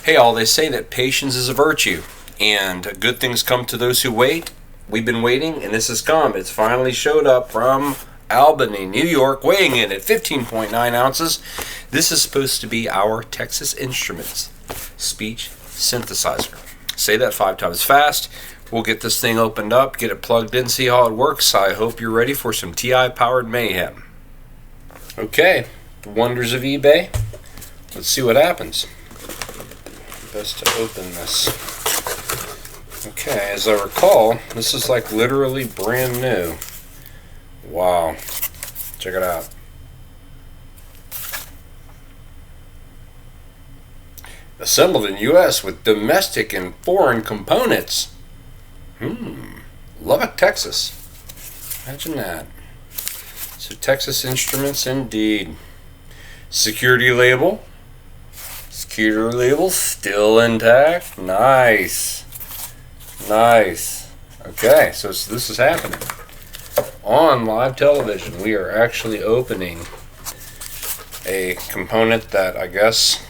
Hey all, they say that patience is a virtue, and good things come to those who wait. We've been waiting, and this has come. It's finally showed up from Albany, New York, weighing in at 15.9 ounces. This is supposed to be our Texas Instruments Speech Synthesizer. Say that 5 times fast. We'll get this thing opened up, get it plugged in, see how it works. I hope you're ready for some TI-powered mayhem. Okay, the wonders of eBay. Let's see what happens. Best to open this. Okay, as I recall, this is like literally brand new. Wow. Check it out. Assembled in U.S. with domestic and foreign components. Lubbock, Texas. Imagine that. So Texas Instruments indeed. Security label. Security label still intact. Nice. Nice. Okay, so this is happening. On live television, we are actually opening a component that I guess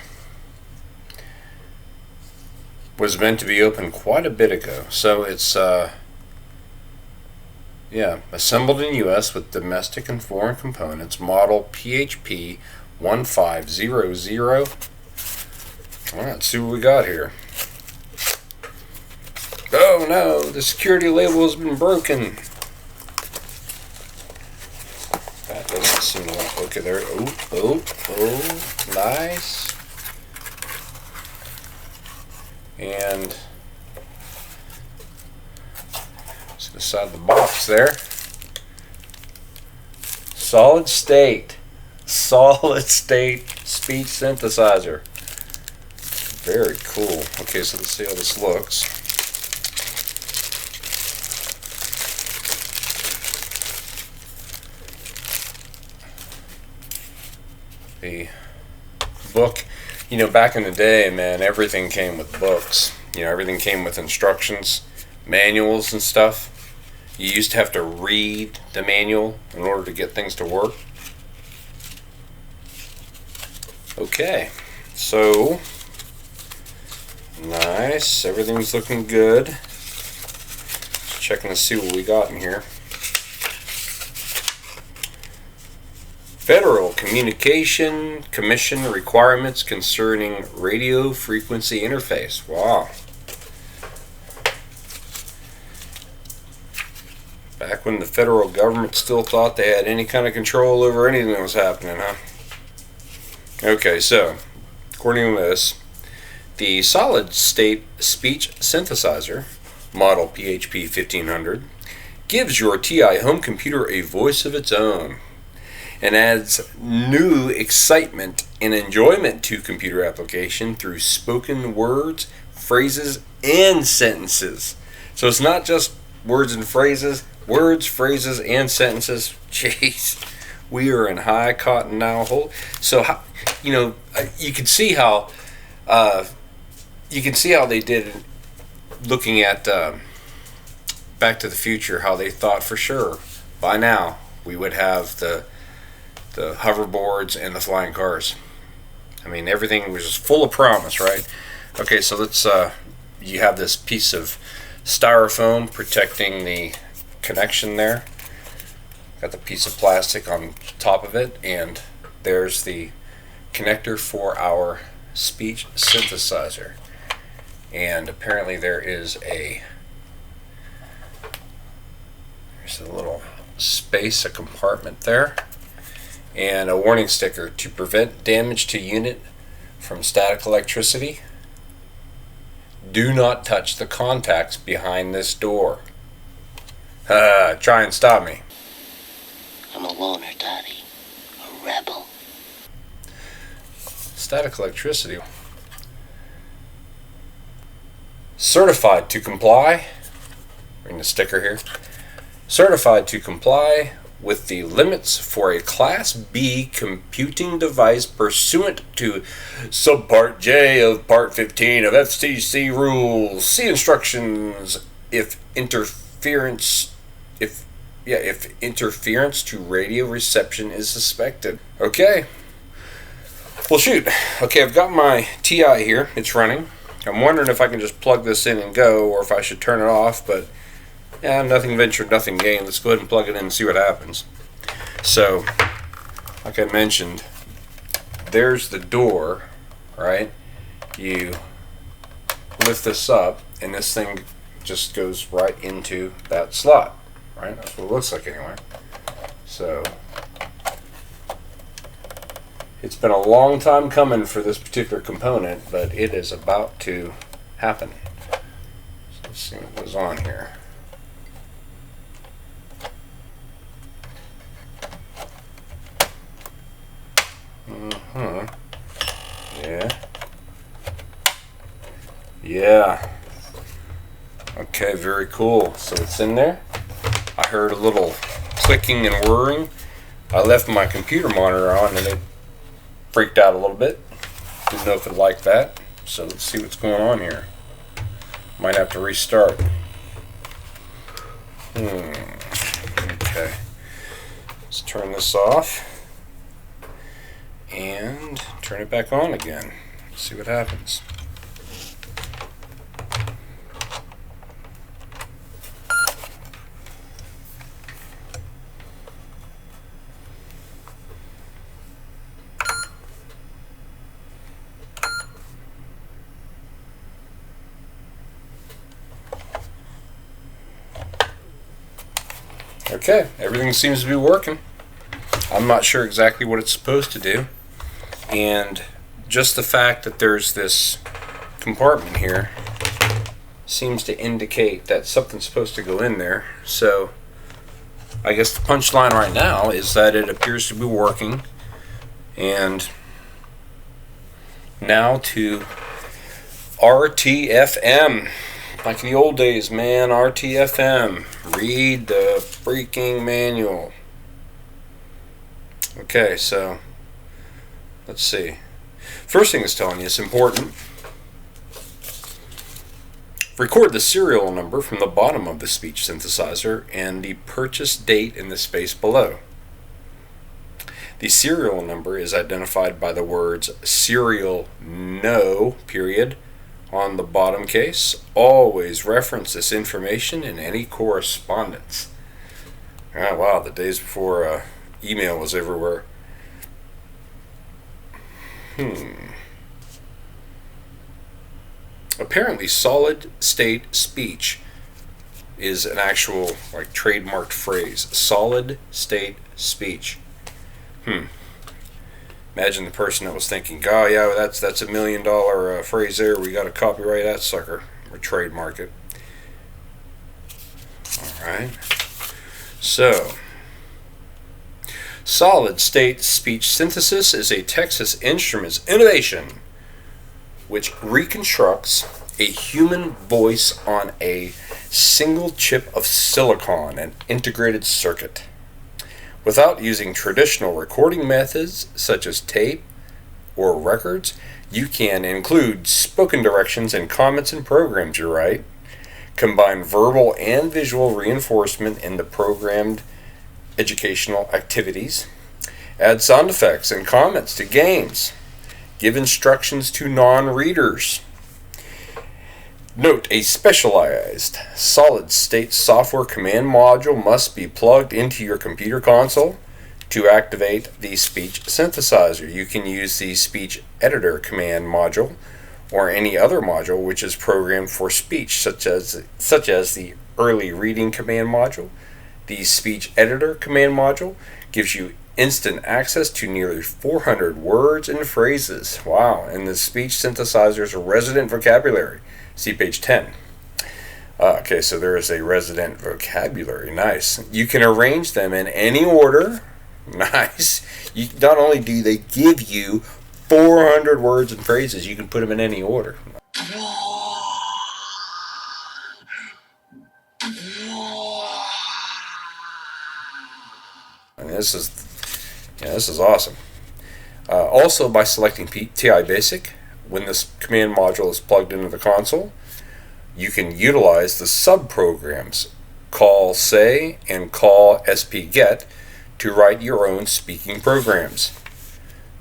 was meant to be opened quite a bit ago. So it's assembled in U.S. with domestic and foreign components, model PHP 1500. Alright, let's see what we got here. Oh no, the security label has been broken. That doesn't seem like, okay, there, oh, nice. And just inside the box there. Solid state speech synthesizer. Very cool. Okay, so let's see how this looks. The book, you know, back in the day, man, everything came with books. You know, everything came with instructions, manuals and stuff. You used to have to read the manual in order to get things to work. Okay, so nice, everything's looking good. Just checking to see what we got in here. Federal Communication Commission requirements concerning radio frequency interface. Wow. Back when the federal government still thought they had any kind of control over anything that was happening, huh? Okay, so, according to this, the solid state speech synthesizer, model PHP 1500, gives your TI home computer a voice of its own and adds new excitement and enjoyment to computer application through spoken words, phrases, and sentences. So it's not just words and phrases, words, phrases, and sentences. Jeez, we are in high cotton now. So, you know, you can see how they did, looking at Back to the Future, how they thought for sure by now we would have the hoverboards and the flying cars. I mean, everything was just full of promise, right? Okay, so let's you have this piece of styrofoam protecting the connection there. Got the piece of plastic on top of it, and there's the connector for our speech synthesizer. And apparently there's a little space, a compartment there, and a warning sticker to prevent damage to unit from static electricity. Do not touch the contacts behind this door. Try and stop me. I'm a loner, Daddy. A rebel. Static electricity. Certified to comply. Bring the sticker here. Certified to comply with the limits for a Class B computing device pursuant to Subpart J of Part 15 of FCC rules. See instructions if interference to radio reception is suspected. Okay. Well, shoot. Okay, I've got my TI here. It's running. I'm wondering if I can just plug this in and go, or if I should turn it off, but yeah, nothing ventured, nothing gained. Let's go ahead and plug it in and see what happens. So, like I mentioned, there's the door, right? You lift this up, and this thing just goes right into that slot, right? That's what it looks like anyway. So, it's been a long time coming for this particular component, but it is about to happen. So let's see what goes on here. Yeah. Yeah. Okay, very cool. So it's in there. I heard a little clicking and whirring. I left my computer monitor on and it freaked out a little bit. Didn't know if it liked that. So let's see what's going on here. Might have to restart. Okay. Let's turn this off and turn it back on again. See what happens. Okay, everything seems to be working. I'm not sure exactly what it's supposed to do, and just the fact that there's this compartment here seems to indicate that something's supposed to go in there. So I guess the punchline right now is that it appears to be working. And now to RTFM. Like in the old days, man, RTFM. Read the freaking manual. Okay, so let's see. First thing it's telling you, it's important. Record the serial number from the bottom of the speech synthesizer and the purchase date in the space below. The serial number is identified by the words serial no period on the bottom case. Always reference this information in any correspondence. Ah, wow, the days before email was everywhere. Apparently solid state speech is an actual like trademarked phrase. Solid state speech. Imagine the person that was thinking, "Oh yeah, that's $1 million phrase there. We got to copyright that sucker or trademark it." All right. So, solid state speech synthesis is a Texas Instruments innovation which reconstructs a human voice on a single chip of silicon, an integrated circuit. Without using traditional recording methods such as tape or records, you can include spoken directions and comments in programs you write, combine verbal and visual reinforcement in the programmed educational activities, add sound effects and comments to games, give instructions to non-readers. Note, a specialized solid-state software command module must be plugged into your computer console to activate the speech synthesizer. You can use the speech editor command module or any other module which is programmed for speech, such as the early reading command module. The speech editor command module gives you instant access to nearly 400 words and phrases. Wow, and the speech synthesizer's resident vocabulary. See page 10. Okay, so there is a resident vocabulary. Nice. You can arrange them in any order. Nice. Not only do they give you 400 words and phrases, you can put them in any order. And this is awesome. Also, by selecting TI Basic, when this command module is plugged into the console, you can utilize the sub-programs call say and call spget to write your own speaking programs.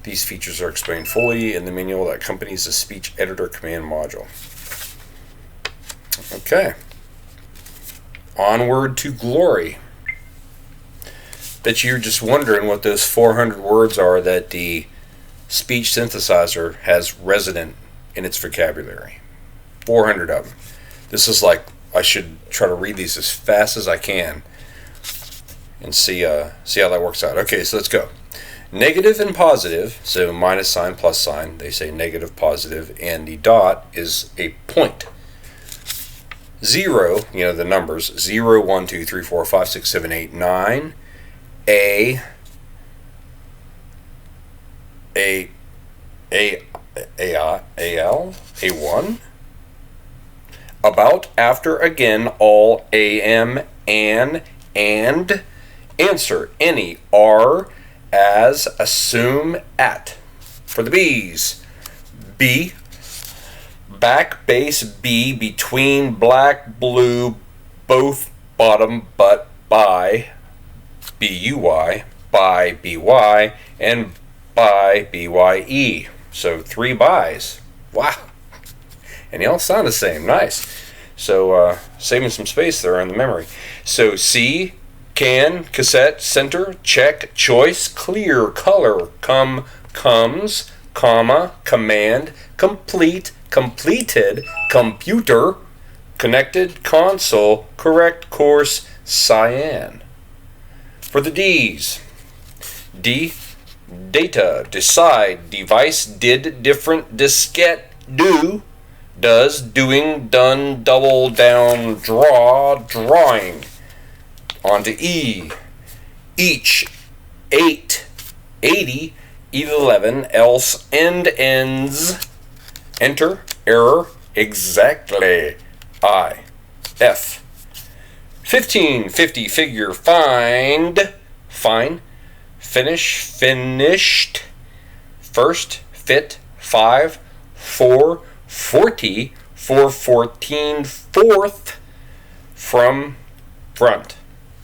These features are explained fully in the manual that accompanies the speech editor command module. Okay. Onward to glory. Bet you're just wondering what those 400 words are that the speech synthesizer has resident in its vocabulary. 400 of them. This is like, I should try to read these as fast as I can and see how that works out. Okay, so let's go. Negative and positive, so minus sign, plus sign, they say negative, positive, and the dot is a point. 0, the numbers, 0, 1, 2, 3, 4, 5, 6, 7, 8, 9, A, L, A1, about, after, again, all, AM, and, answer, any, are, as, assume, at. For the B's, B, back, base, B, between, black, blue, both, bottom, but, by, B-U-Y, by, B-Y, and by, B-Y-E. So 3 buys. Wow. And they all sound the same. Nice. So saving some space there on the memory. So C, can, cassette, center, check, choice, clear, color, come, comes, comma, command, complete, completed, computer, connected, console, correct, course, cyan. For the D's, D, data, decide, device, did, different, diskette, do, does, doing, done, double, down, draw, drawing. On to E, each, 8, 80, 11, else, end, ends, enter, error, exactly, I, F. 15, 50, figure, find, fine, finish, finished, first, fit, 5, 4, 40, 414, fourth, from, front.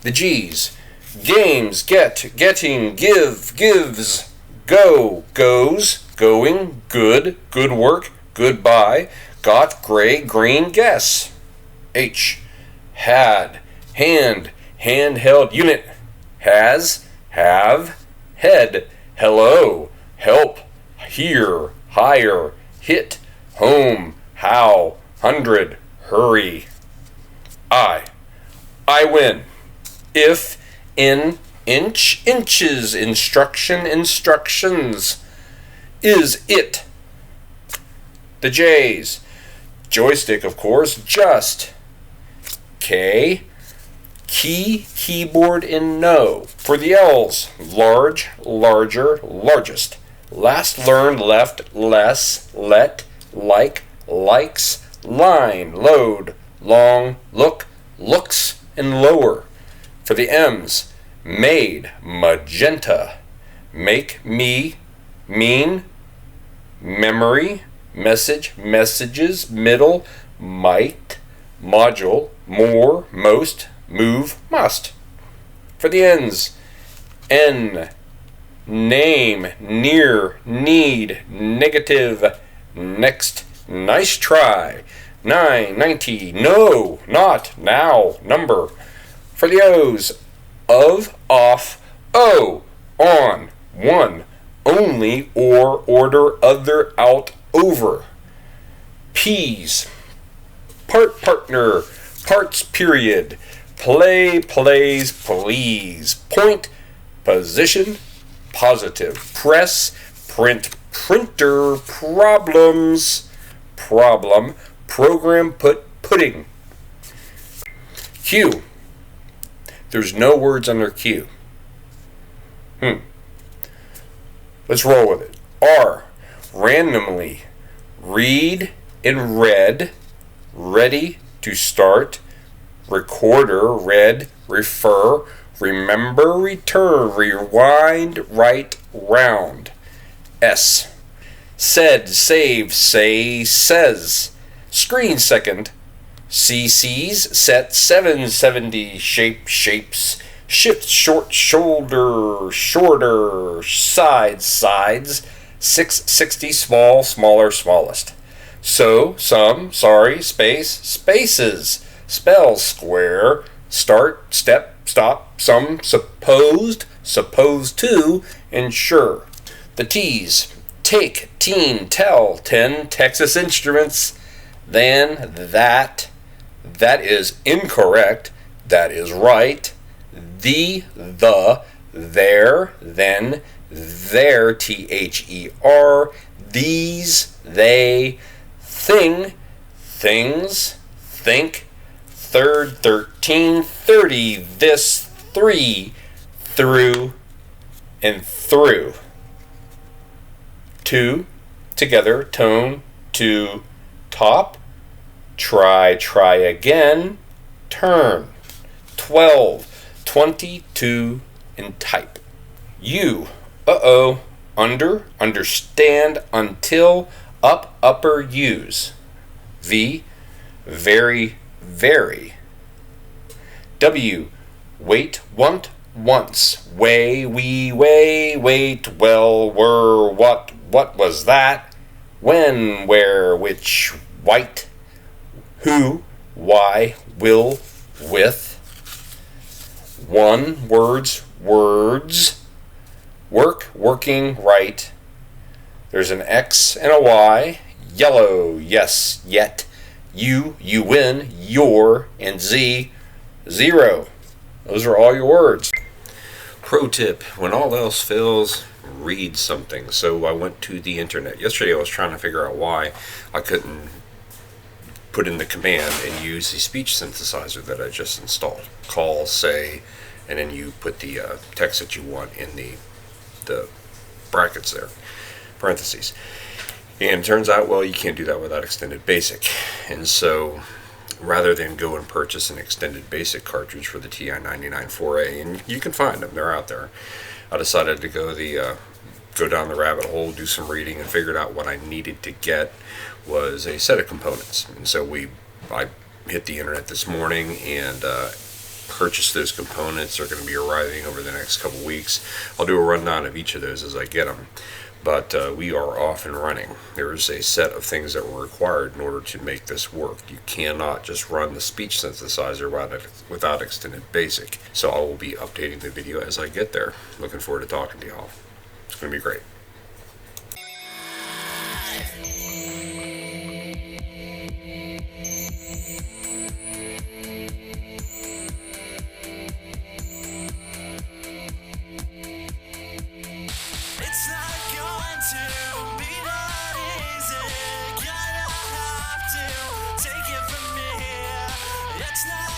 The G's, games, get, getting, give, gives, go, goes, going, good, good work, goodbye, got, gray, green, guess. H, had, hand, handheld, unit, has, have, head, hello, help, here, higher, hit, home, how, 100, hurry. I win. If, in, inch, inches, instruction, instructions. Is it. The J's, joystick, of course, just. K, key, keyboard, and no. For the L's, large, larger, largest. Last learned, left, less, let, like, likes, line, load, long, look, looks, and lower. For the M's, made, magenta, make, me, mean, memory, message, messages, middle, might, module, more, most, move, must. For the N's, N, name, near, need, negative, next, nice try. 9, 90, no, not, now, number. For the O's, of, off, oh, on, one, only, or, order, other, out, over. P's, part, partner, parts, period, play, plays, please, point, position, positive, press, print, printer, problems, problem, program, pudding. Q, there's no words under Q. Let's roll with it. R, randomly, read and read, ready to start, recorder, read, refer, remember, return, rewind, right, round. S, said, save, say, says, screen second, CC's, set, 770, shape, shapes, Shift, short, shoulder, shorter, sides, sides. 660, small, smaller, smallest. So, some, sorry, space, spaces. Spells, square, start, step, stop, some, supposed, supposed to, and sure. The T's, take, teen, tell, 10, Texas Instruments, than, that is incorrect, that is right, the, there, then, there, THER, these, they, thing, things, think, third, 13, 30, this, three, through, and through. Two, together, tone, to, top, try, try again, turn. 12, 22, and type. You, under, understand, until, up, upper, use. V, very, very. W, wait, want, once. Way, we, way, wait, well, were, what was that? When, where, which, white. Who, why, will, with. One, words, words. Work, working, right. There's an X and a Y. Yellow, yes, yet. You win, your, and Z, zero. Those are all your words. Pro tip, when all else fails, read something. So I went to the internet. Yesterday I was trying to figure out why I couldn't put in the command and use the speech synthesizer that I just installed. Call, say, and then you put the text that you want in the brackets there, parentheses. And it turns out, well, you can't do that without Extended Basic. And so rather than go and purchase an Extended Basic cartridge for the TI-99-4A, and you can find them, they're out there, I decided to go down the rabbit hole, do some reading, and figured out what I needed to get was a set of components. And so I hit the internet this morning and purchased those components. They're going to be arriving over the next couple weeks. I'll do a rundown of each of those as I get them. But we are off and running. There is a set of things that were required in order to make this work. You cannot just run the speech synthesizer without Extended Basic. So I will be updating the video as I get there. Looking forward to talking to y'all. It's going to be great. It's not going to be that easy. Gonna have to take it from me. It's not